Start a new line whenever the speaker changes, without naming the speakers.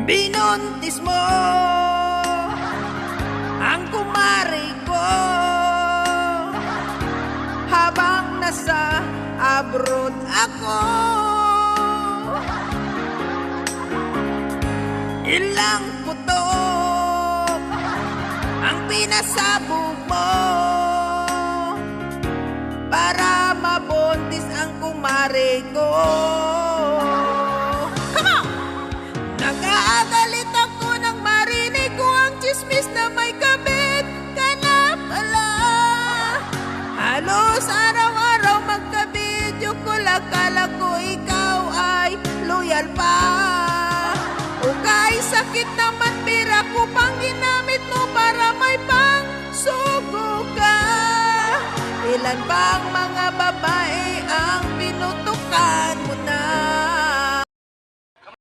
Binuntis mo ang kumari ko habang nasa abroad ako. Ilang putok ang pinasabog mo para mabuntis ang kumari ko. Nag-aagalit ako nang marinig ko ang chismis na may kabit ka na pala. Halos araw-araw magka-video ko, akala ko ikaw ay loyal pa. O kay sakit naman, pira ko pang ginamit mo para may pang-sugo ka. Ilan bang mga babae ang pinutukan mo na?